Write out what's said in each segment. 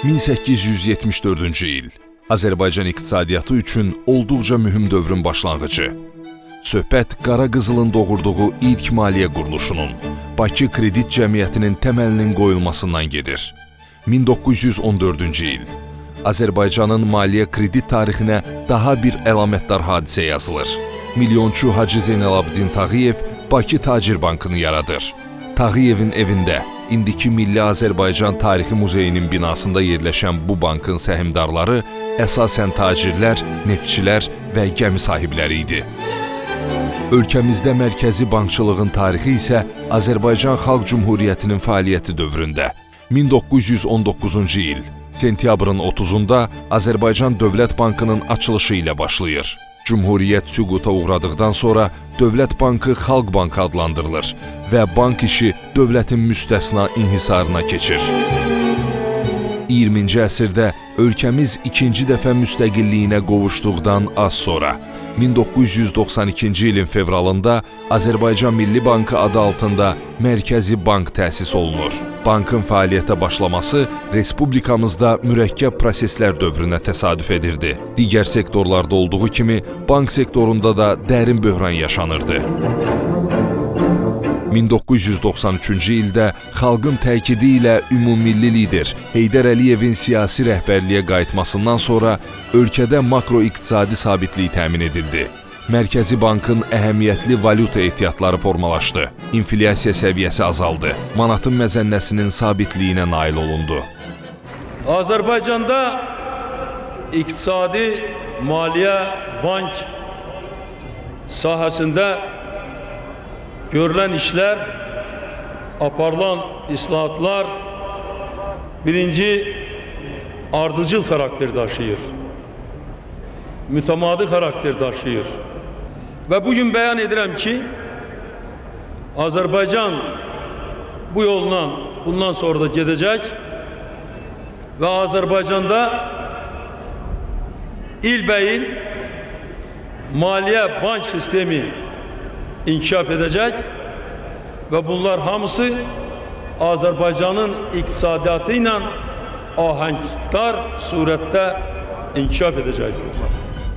1874-cü il Azərbaycan iqtisadiyyatı üçün olduqca mühüm dövrün başlanğıcı. Söhbət qara qızılın doğurduğu ilk maliyyə quruluşunun, Bakı Kredit Cəmiyyətinin təməlinin qoyulmasından gedir. 1914-cü il Azərbaycanın maliyyə kredit tarixinə daha bir əlamətdar hadisə yazılır. Milyonçu Hacı Zeynalabdin Tağıyev Bakı Tacir Bankını yaradır. Tağıyevin evində, indiki Milli Azərbaycan Tarixi Muzeyinin binasında yerləşən bu bankın səhmdarları əsasən tacirlər, neftçilər və gəmi sahibləri idi. Ölkəmizdə mərkəzi bankçılığın tarixi isə Azərbaycan Xalq Cümhuriyyətinin fəaliyyəti dövründə 1919-cu il sentyabrın 30-da Azərbaycan Dövlət Bankının açılışı ilə başlayır. Cümhuriyyət süquta uğradıqdan sonra Dövlət Bankı Xalq Bankı adlandırılır və bank işi dövlətin müstəsna inhisarına keçir. 20-ci əsrdə ölkəmiz ikinci dəfə müstəqilliyinə qovuşduqdan az sonra 1992-ci ilin fevralında Azərbaycan Milli Bankı adı altında Mərkəzi Bank təsis olunur. Bankın fəaliyyətə başlaması Respublikamızda mürəkkəb proseslər dövrünə təsadüf edirdi. Digər sektorlarda olduğu kimi bank sektorunda da dərin böhran yaşanırdı. 1993-cü ildə xalqın təkidi ilə ümummilli lider Heydər Əliyevin siyasi rəhbərliyə qayıtmasından sonra ölkədə makroiqtisadi sabitlik təmin edildi. Mərkəzi Bankın əhəmiyyətli valyuta ehtiyatları formalaşdı. İnflyasiya səviyyəsi azaldı. Manatın məzənnəsinin sabitliyinə nail olundu. Azərbaycanda iqtisadi, maliyyə, bank sahəsində görülən işlər, aparılan islahatlar birinci ardıcıl xarakter daşıyır, mütəmadi xarakter daşıyır. Və bugün bəyan edirəm ki, Azərbaycan bu yolla bundan sonra da gedəcək və Azərbaycanda ilbəil maliyyə bank sistemi inkişaf edəcək və bunlar hamısı Azərbaycanın iqtisadiyyatı ilə ahəngdar surətdə inkişaf edəcəkdir.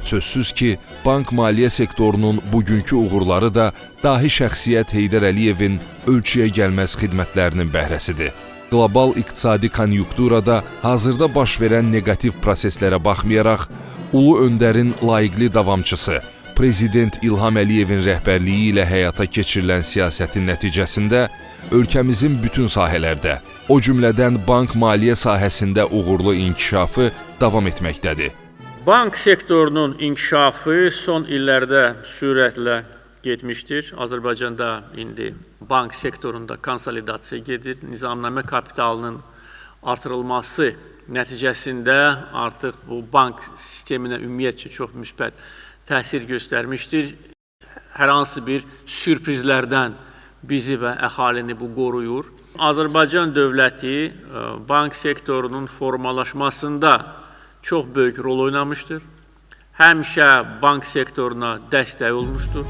Sözsüz ki, bank maliyyə sektorunun bugünkü uğurları da dahi şəxsiyyət Heydər Əliyevin ölçüyə gəlməz xidmətlərinin bəhrəsidir. Qlobal iqtisadi konjunkturada hazırda baş verən negativ proseslərə baxmayaraq, ulu öndərin layiqli davamçısı, Prezident İlham Əliyevin rəhbərliyi ilə həyata keçirilən siyasətin nəticəsində ölkəmizin bütün sahələrdə, o cümlədən bank maliyyə sahəsində uğurlu inkişafı davam etməkdədir. Bank sektorunun inkişafı son illərdə sürətlə getmişdir. Azərbaycanda indi bank sektorunda konsolidasiya gedir. Nizamnamə kapitalının artırılması nəticəsində artıq bu bank sisteminə ümumiyyətcə çox müsbət təsir göstərmişdir. Hər hansı bir sürprizlərdən bizi və əhalini bu qoruyur. Azərbaycan dövləti bank sektorunun formalaşmasında çox böyük rol oynamışdır. Həmişə bank sektoruna dəstək olmuşdur.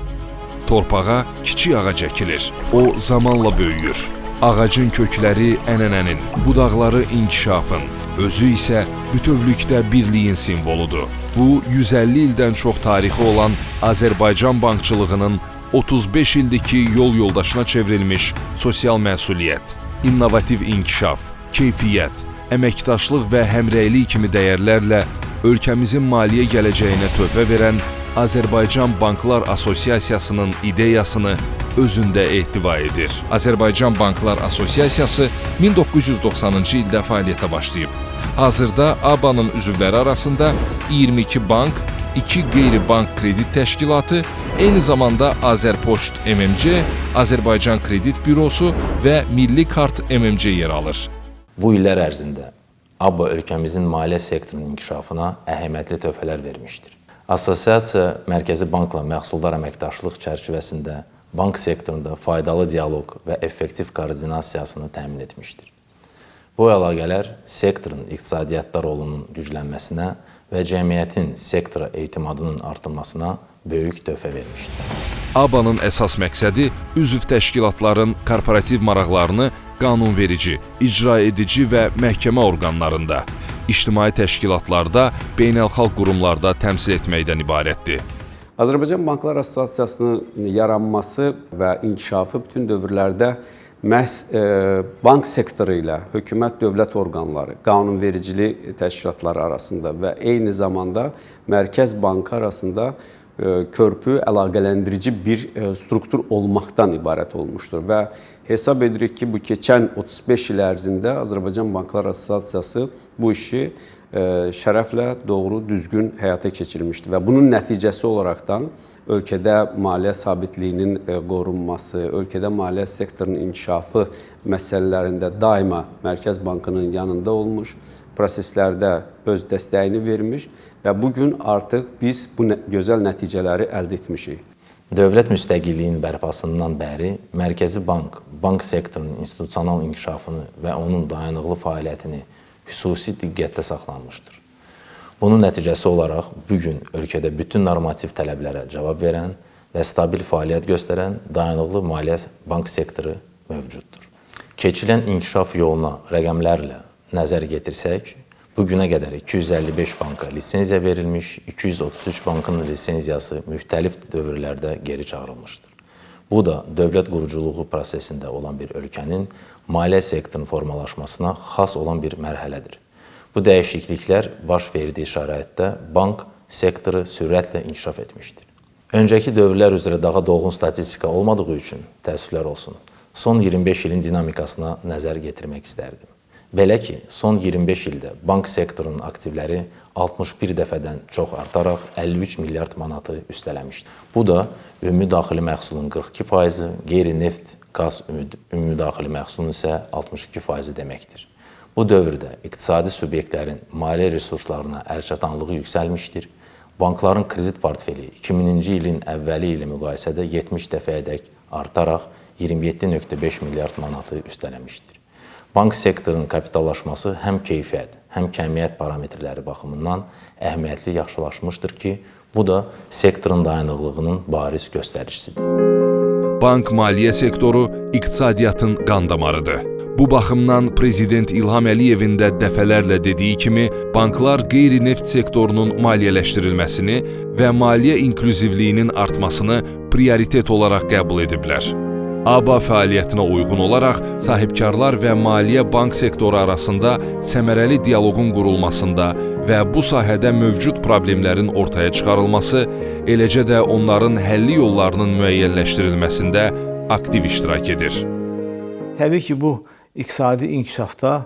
Torpağa kiçik ağac əkilir. O zamanla böyüyür. Ağacın kökləri ənənənin, budaqları inkişafın, özü isə bütövlükdə birliyin simvoludur. Bu, 150 ildən çox tarixi olan Azərbaycan bankçılığının 35 ildiki yol yoldaşına çevrilmiş sosial məsuliyyət, innovativ inkişaf, keyfiyyət, əməkdaşlıq və həmrəylik kimi dəyərlərlə ölkəmizin maliyyə gələcəyinə töhfə verən Azərbaycan Banklar Asosiasiyasının ideyasını özündə ehtiva edir. Azərbaycan Banklar Asosiasiyası 1990-cı ildə fəaliyyətə başlayıb. Hazırda ABA-nın üzvləri arasında 22 bank, 2 qeyri-bank kredit təşkilatı, eyni zamanda Azərpoçt MMC, Azərbaycan Kredit Bürosu və Milli Kart MMC yer alır. Bu illər ərzində ABA ölkəmizin maliyyə sektorunun inkişafına əhəmiyyətli töhfələr vermişdir. Asosiasiya mərkəzi bankla məhsuldar əməkdaşlıq çərçivəsində bank sektorunda faydalı dialoq və effektiv koordinasiyasını təmin etmişdir. Bu əlaqələr sektorun iqtisadiyyatda rolunun güclənməsinə və cəmiyyətin sektora etimadının artırmasına böyük töhfə vermişdir. ABA-nın əsas məqsədi üzv təşkilatların korporativ maraqlarını qanunverici, icra edici və məhkəmə orqanlarında, ictimai təşkilatlarda, beynəlxalq qurumlarda təmsil etməkdən ibarətdir. Azərbaycan Banklar Assosiasiyasının yaranması və inkişafı bütün dövrlərdə məhz bank sektoru ilə hökumət dövlət orqanları, qanunvericilik təşkilatları arasında və eyni zamanda Mərkəz Bankı arasında körpü, əlaqələndirici bir struktur olmaqdan ibarət olmuşdur və hesab edirik ki, bu keçən 35 il ərzində Azərbaycan Banklar Assosiasiyası bu işi şərəflə, doğru, düzgün həyata keçirmişdir və bunun nəticəsi olaraqdan ölkədə maliyyə sabitliyinin qorunması, ölkədə maliyyə sektorunun inkişafı məsələlərində daima Mərkəz Bankının yanında olmuş, proseslərdə öz dəstəyini vermiş və bugün artıq biz bu gözəl nəticələri əldə etmişik. Dövlət müstəqilliyinin bərpasından bəri Mərkəzi Bank, bank sektorunun institusional inkişafını və onun dayanıqlı fəaliyyətini xüsusi diqqətdə saxlanmışdır. Bunun nəticəsi olaraq bugün ölkədə bütün normativ tələblərə cavab verən və stabil fəaliyyət göstərən dayanıqlı maliyyə bank sektoru mövcuddur. Keçilən inkişaf yoluna rəqəmlərlə nəzər yetirsək, bugünə qədər 255 banka lisenziya verilmiş, 233 bankın lisenziyası müxtəlif dövrlərdə geri çağırılmışdır. Bu da dövlət quruculuğu prosesində olan bir ölkənin maliyyə sektorunun formalaşmasına xas olan bir mərhələdir. Bu dəyişikliklər baş verdiyi şəraitdə bank sektoru sürətlə inkişaf etmişdir. Öncəki dövrlər üzrə daha dolğun statistika olmadığı üçün təəssüflər olsun, son 25 ilin dinamikasına nəzər yetirmək istərdim. Belə ki, son 25 ildə bank sektorunun aktivləri 61 dəfədən çox artaraq 53 milyard manatı üstələmişdir. Bu da ümumi daxili məhsulun 42%, qeyri-neft, qaz ümumi daxili məhsulun isə 62% deməkdir. Bu dövrdə iqtisadi subyektlərin maliyyə resurslarına əlçatanlığı yüksəlmişdir. Bankların kredit portfeli 2000-ci ilin əvvəli ilə müqayisədə 70 dəfəyədək artaraq 27,5 milyard manatı üstələmişdir. Bank sektorunun kapitallaşması həm keyfiyyət, həm kəmiyyət parametrləri baxımından əhəmiyyətli yaxşılaşmışdır ki, bu da sektorun dayanıqlığının bariz göstəricisidir. Bank maliyyə sektoru iqtisadiyyatın qan damarıdır. Bu baxımdan Prezident İlham Əliyevin də dəfələrlə dediyi kimi, banklar qeyri-neft sektorunun maliyyələşdirilməsini və maliyyə inklüzivliyinin artmasını prioritet olaraq qəbul ediblər. ABA fəaliyyətinə uyğun olaraq sahibkarlar və maliyyə bank sektoru arasında səmərəli dialoqun qurulmasında və bu sahədə mövcud problemlərin ortaya çıxarılması, eləcə də onların həlli yollarının müəyyənləşdirilməsində aktiv iştirak edir. Təbii ki, bu iqtisadi inkişafda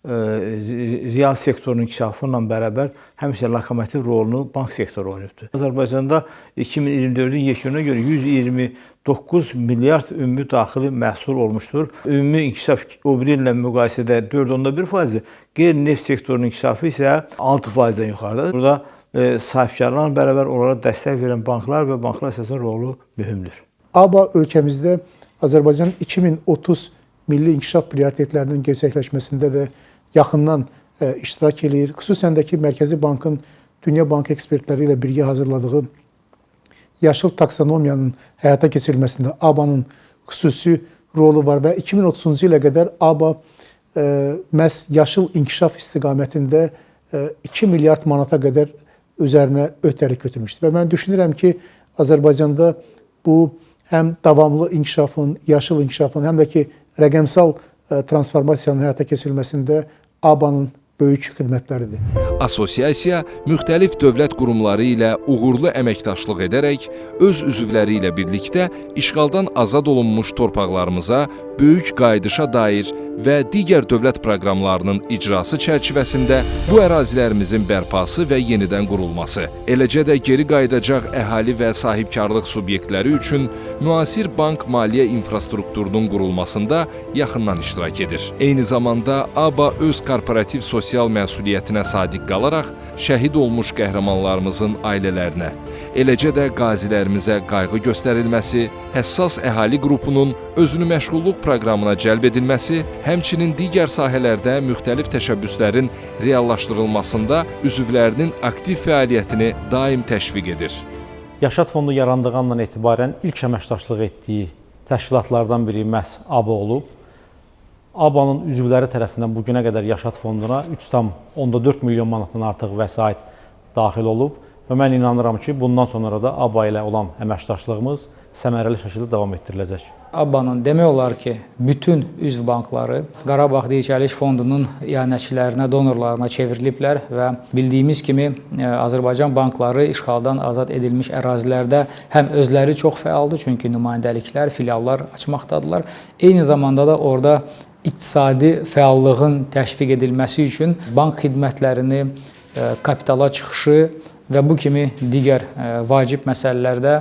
real sektorun inkişafı ilə bərabər həmişə lokomotiv rolunu bank sektoru oynayıbdır. Azərbaycanda 2024-cü yekununa görə 129 milyard ümumi daxili məhsul olmuşdur. Ümumi inkişaf o biri illə müqayisədə 4,1%, qeyri-neft sektorunun inkişafı isə 6%-dən yuxarıdadır. Burada sahibkarlarla bərabər onlara dəstək verən banklar və banklar əsasının rolu mühümdür. ABA ölkəmizdə Azərbaycan 2030 milli inkişaf prioritetlərinin gerçəkləşməsində də yaxından iştirak edir. Xüsusən də ki, Mərkəzi Bankın Dünya Bank ekspertləri ilə birgə hazırladığı yaşıl taksonomiyanın həyata keçirilməsində ABA-nın xüsusi rolu var və 2030-cu ilə qədər ABA məhz yaşıl inkişaf istiqamətində 2 milyard manata qədər üzərinə öhdəlik götürmüşdür. Və mən düşünürəm ki, Azərbaycanda bu həm davamlı inkişafın, yaşıl inkişafın, həm də ki, rəqəmsal transformasiyanın həyata keçirilməsində ABA-nın böyük xidmətləridir. Assosiasiya müxtəlif dövlət qurumları ilə uğurlu əməkdaşlıq edərək öz üzvləri ilə birlikdə işğaldan azad olunmuş torpaqlarımıza böyük qayıdışa dair və digər dövlət proqramlarının icrası çərçivəsində bu ərazilərimizin bərpası və yenidən qurulması, eləcə də geri qayıdacaq əhali və sahibkarlıq subyektləri üçün müasir bank maliyyə infrastrukturunun qurulmasında yaxından iştirak edir. Eyni zamanda ABA öz korporativ sosial məsuliyyətinə sadiq qalaraq şəhid olmuş qəhrəmanlarımızın ailələrinə, eləcə də qazilərimizə qayğı göstərilməsi, həssas əhali qrupunun özünü məşğulluq proqramına cəlb edilməsi, həmçinin digər sahələrdə müxtəlif təşəbbüslərin reallaşdırılmasında üzvlərinin aktiv fəaliyyətini daim təşviq edir. Yaşad Fondu yarandığı andan etibarən ilk əməkdaşlıq etdiyi təşkilatlardan biri məhz ABA olub. ABA-nın üzvləri tərəfindən bu günə qədər Yaşad fonduna 3,4 milyon manatdan artıq vəsait daxil olub və mən inanıram ki, bundan sonra da ABA ilə olan əməkdaşlığımız səmərəli şəkildə davam etdiriləcək. ABA-nın demək olar ki, bütün üzv bankları Qarabağ Dirçəliş Fondunun ianəçilərinə, donorlarına çevriliblər və bildiyimiz kimi Azərbaycan bankları işğaldan azad edilmiş ərazilərdə həm özləri çox fəaldır, çünki nümayəndəliklər, filiallar açmaqdadırlar. Eyni zamanda da orada iqtisadi fəallığın təşviq edilməsi üçün bank xidmətlərini, kapitala çıxışı və bu kimi digər vacib məsələlərdə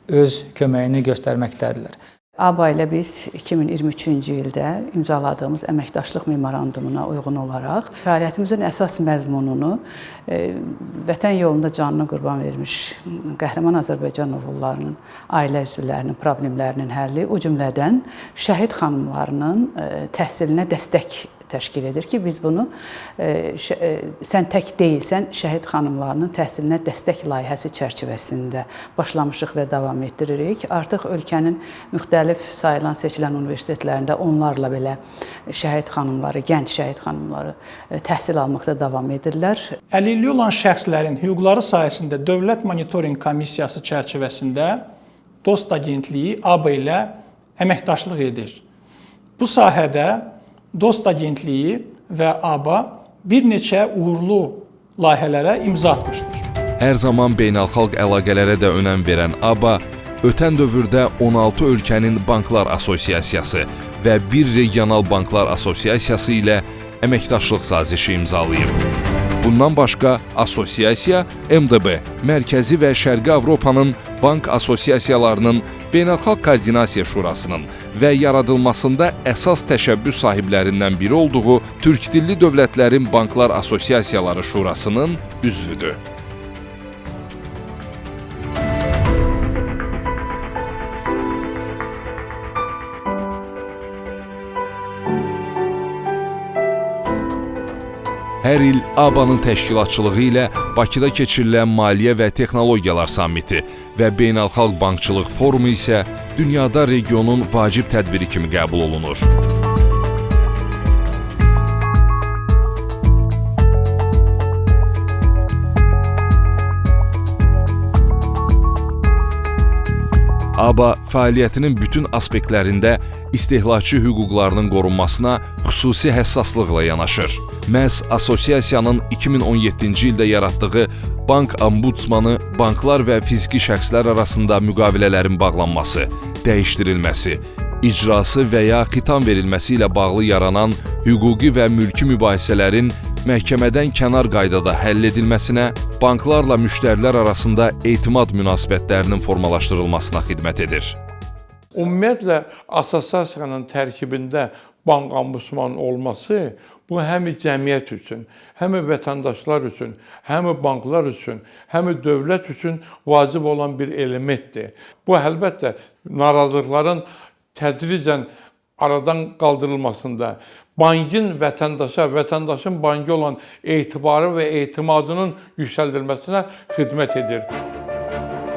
öz köməyini göstərməkdədirlər. ABA ilə biz 2023-cü ildə imzaladığımız əməkdaşlıq memorandumuna uyğun olaraq fəaliyyətimizin əsas məzmununu vətən yolunda canını qurban vermiş qəhrəman Azərbaycan oğullarının, ailə üzvlərinin problemlərinin həlli, o cümlədən şəhid xanımlarının təhsilinə dəstək təşkil edir ki, biz bunu sən tək deyilsən, şəhid xanımlarının təhsilinə dəstək layihəsi çərçivəsində başlamışıq və davam etdiririk. Artıq ölkənin müxtəlif sayılan seçilən universitetlərində onlarla belə şəhid xanımları, gənc şəhid xanımları təhsil almaqda davam edirlər. Əlilliyi olan şəxslərin hüquqları sayəsində Dövlət Monitorinq Komissiyası çərçivəsində Dost Agentliyi ABA ilə əməkdaşlıq edir. Bu sahədə Dost Agentliyi və ABA bir neçə uğurlu layihələrə imza atmışdır. Hər zaman beynəlxalq əlaqələrə də önəm verən ABA, ötən dövrdə 16 ölkənin banklar assosiasiyası və bir regional banklar assosiasiyası ilə əməkdaşlıq sazişi imzalayıb. Bundan başqa, assosiasiya MDB, Mərkəzi və Şərqi Avropanın bank assosiasiyalarının Beynəlxalq Koordinasiya Şurasının və yaradılmasında əsas təşəbbüs sahiblərindən biri olduğu Türk dilli dövlətlərin Banklar Assosiasiyaları Şurasının üzvüdür. Hər il ABA-nın təşkilatçılığı ilə Bakıda keçirilən Maliyyə və Texnologiyalar Sammiti və Beynəlxalq Bankçılıq Forumu isə dünyada regionun vacib tədbiri kimi qəbul olunur. ABA fəaliyyətinin bütün aspektlərində istehlakçı hüquqlarının qorunmasına xüsusi həssaslıqla yanaşır. Məhz assosiasiyanın 2017-ci ildə yaratdığı Bank Ombudsmanı banklar və fiziki şəxslər arasında müqavilələrin bağlanması, dəyişdirilməsi, icrası və ya xitam verilməsi ilə bağlı yaranan hüquqi və mülki mübahisələrin məhkəmədən kənar qaydada həll edilməsinə, banklarla müştərilər arasında etimad münasibətlərinin formalaşdırılmasına xidmət edir. Ümumiyyətlə, assosiasiyanın tərkibində bank ombudsmanının olması bu həm cəmiyyət üçün, həm vətəndaşlar üçün, həm banklar üçün, həm dövlət üçün vacib olan bir elementdir. Bu, əlbəttə, narazılıqların tədricən aradan qaldırılmasında, bankın vətəndaşa, vətəndaşın banka olan etibarı və etimadının yüksəldilməsinə xidmət edir.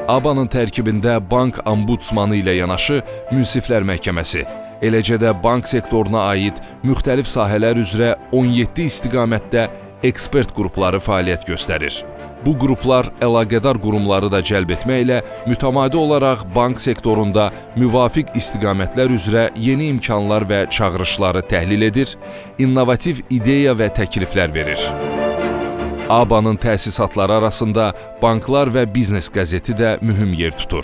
ABA-nın tərkibində bank ombudsmanı ilə yanaşı münsiflər məhkəməsi, eləcə də bank sektoruna aid müxtəlif sahələr üzrə 17 istiqamətdə ekspert qrupları fəaliyyət göstərir. Bu qruplar əlaqədar qurumları da cəlb etməklə mütəmadi olaraq bank sektorunda müvafiq istiqamətlər üzrə yeni imkanlar və çağırışları təhlil edir, innovativ ideya və təkliflər verir. ABA-nın təsisatları arasında Banklar və Biznes qəzeti də mühüm yer tutur.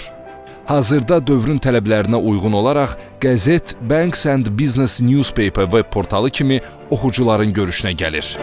Hazırda dövrün tələblərinə uyğun olaraq qəzet Banks and Business Newspaper web portalı kimi oxucuların görüşünə gəlir.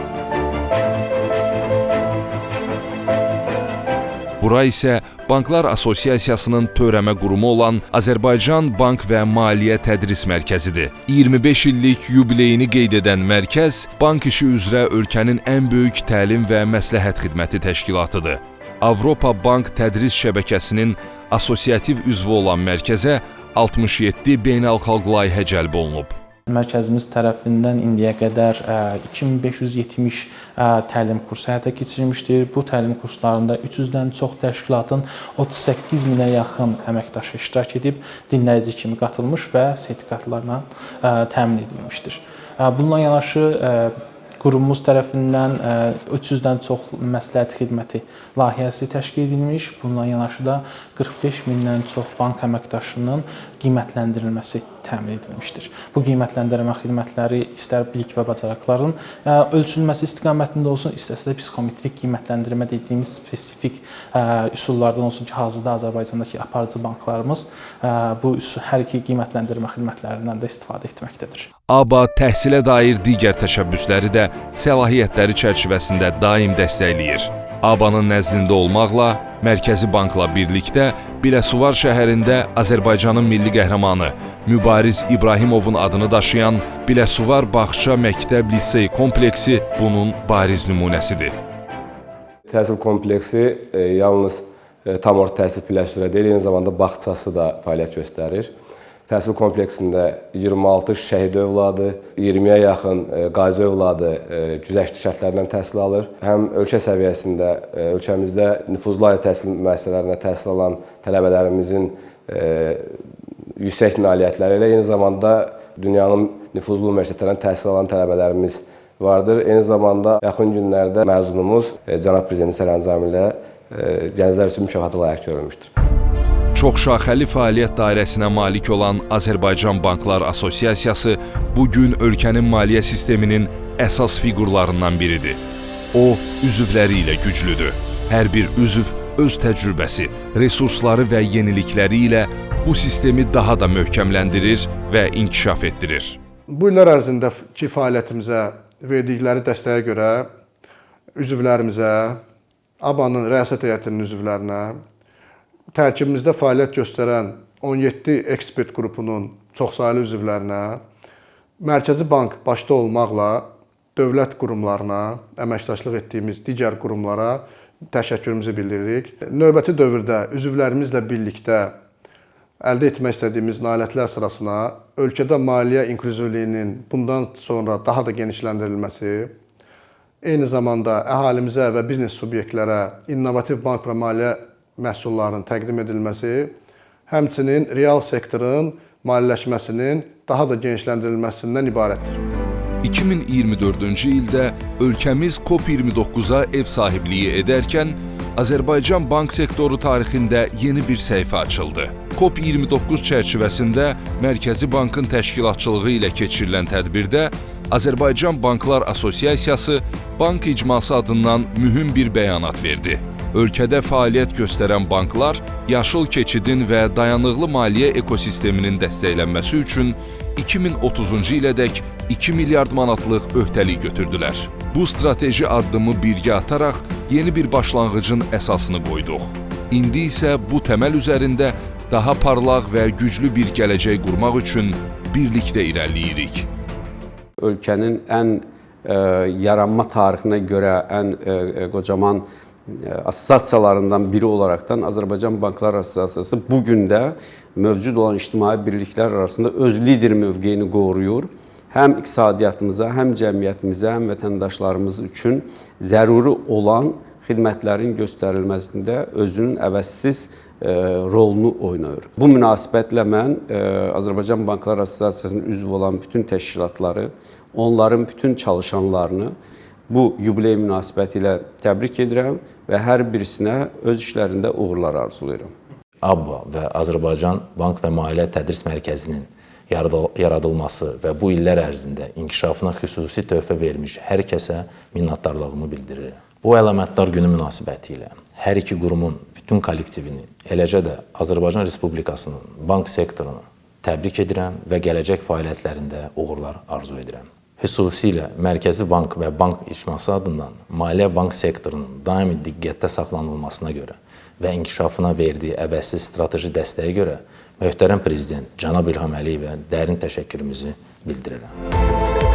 Bura isə Banklar Assosiasiyasının törəmə qurumu olan Azərbaycan Bank və Maliyyə Tədris Mərkəzidir. 25 illik yubileyini qeyd edən mərkəz, bank işi üzrə ölkənin ən böyük təlim və məsləhət xidməti təşkilatıdır. Avropa Bank Tədris şəbəkəsinin assosiativ üzvü olan mərkəzə 67 beynəlxalq layihə cəlb olunub. Mərkəzimiz tərəfindən indiyə qədər 2570 təlim kursu həyata keçirilmişdir. Bu təlim kurslarında 300-dən çox təşkilatın 38 minə yaxın əməkdaşı iştirak edib, dinləyici kimi qatılmış və sertifikatlarla təmin edilmişdir. Bununla yanaşı qurumumuz tərəfindən 300-dən çox məsləhət xidməti layihəsi təşkil edilmiş. Bununla yanaşı da 45 mindən çox bank əməkdaşının qiymətləndirilməsi təmin edilmişdir. Bu qiymətləndirmə xidmətləri istər bilik və bacarıqların ölçülməsi istiqamətində olsun, istərsə də psixometrik qiymətləndirmə dediyimiz spesifik üsullardan olsun ki, hazırda Azərbaycandakı aparıcı banklarımız bu hər iki qiymətləndirmə xidmətlərindən də istifadə etməkdədir. ABA təhsilə dair digər təşəbbüsləri də səlahiyyətləri çərçivəsində daim dəstəkləyir. ABA-nın nəzdində olmaqla Mərkəzi Bankla birlikdə Biləsuvar şəhərində Azərbaycanın milli qəhrəmanı Mübariz İbrahimovun adını daşıyan Biləsuvar Bağça Məktəb Lisey kompleksi bunun bariz nümunəsidir. Təhsil kompleksi yalnız tam orta təhsil pilləşdirə deyil, eyni zamanda bağçası da fəaliyyət göstərir. Təhsil kompleksində 26 şəhid övladı, 20-yə yaxın qazi övladı güzəştli şərtlərdən təhsil alır. Həm ölkə səviyyəsində, ölkəmizdə nüfuzlu ali təhsil müəssisələrində təhsil alan tələbələrimizin yüksək nailiyyətləri ilə eyni zamanda dünyanın nüfuzlu universitetlərindən təhsil alan tələbələrimiz vardır. Eyni zamanda yaxın günlərdə məzunumuz Cənab Prezidentin sərəncamı ilə gənclər üçün mükafata layiq görülmüşdür. Çoxşaxəli fəaliyyət dairəsinə malik olan Azərbaycan Banklar Assosiasiyası bugün ölkənin maliyyə sisteminin əsas fiqurlarından biridir. O, üzvləri ilə güclüdür. Hər bir üzv öz təcrübəsi, resursları və yenilikləri ilə bu sistemi daha da möhkəmləndirir və inkişaf etdirir. Bu illər ərzindəki fəaliyyətimizə verdikləri dəstəyə görə üzvlərimizə, ABA-nın rəisət heyətinin üzvlərinə, tərkibimizdə fəaliyyət göstərən 17 ekspert qrupunun çoxsaylı üzvlərinə, Mərkəzi Bank başda olmaqla dövlət qurumlarına, əməkdaşlıq etdiyimiz digər qurumlara təşəkkürümüzü bildiririk. Növbəti dövrdə üzvlərimizlə birlikdə əldə etmək istədiyimiz nailiyyətlər sırasına ölkədə maliyyə inklüzivliyinin bundan sonra daha da genişləndirilməsi, eyni zamanda əhalimizə və biznes subyektlərə innovativ bank və maliyyə məhsullarının təqdim edilməsi, həmçinin real sektorun maliyyələşməsinin daha da genişləndirilməsindən ibarətdir. 2024-cü ildə ölkəmiz COP29-a ev sahibliyi edərkən, Azərbaycan bank sektoru tarixində yeni bir səhifə açıldı. COP29 çərçivəsində Mərkəzi Bankın təşkilatçılığı ilə keçirilən tədbirdə Azərbaycan Banklar Assosiasiyası bank icması adından mühüm bir bəyanat verdi. Ölkədə fəaliyyət göstərən banklar yaşıl keçidin və dayanıqlı maliyyə ekosisteminin dəstəklənməsi üçün 2030-cu ilədək 2 milyard manatlıq öhdəlik götürdülər. Bu strateji addımı birgə ataraq yeni bir başlanğıcın əsasını qoyduq. İndi isə bu təməl üzərində daha parlaq və güclü bir gələcək qurmaq üçün birlikdə irəliləyirik. Ölkənin ən yaranma tarixinə görə ən qocaman assosiasiyalarından biri olaraqdan Azərbaycan Banklar Assosiasiyası bugün də mövcud olan ictimai birliklər arasında öz lider mövqeyini qoruyur. Həm iqtisadiyyatımıza, həm cəmiyyətimizə, həm vətəndaşlarımız üçün zəruri olan xidmətlərin göstərilməsində özünün əvəzsiz rolunu oynayır. Bu münasibətlə mən Azərbaycan Banklar Assosiasiyasının üzvü olan bütün təşkilatları, onların bütün çalışanlarını bu yubiley münasibəti ilə təbrik edirəm və hər birisinə öz işlərində uğurlar arzulayıram. ABBA və Azərbaycan Bank və Maliyyə Tədris Mərkəzinin yaradılması və bu illər ərzində inkişafına xüsusi töhfə vermiş hər kəsə minnətdarlığımı bildirirəm. Bu əlamətdar günü münasibəti ilə hər iki qurumun bütün kollektivini, eləcə də Azərbaycan Respublikasının bank sektorunu təbrik edirəm və gələcək fəaliyyətlərində uğurlar arzu edirəm. Xüsusilə Mərkəzi Bank və bank icması adından maliyyə bank sektorunun daimi diqqətdə saxlanılmasına görə və inkişafına verdiyi əvəzsiz strateji dəstəyə görə möhtərəm Prezident Cənab İlham Əliyevə dərin təşəkkürümüzü bildirirəm.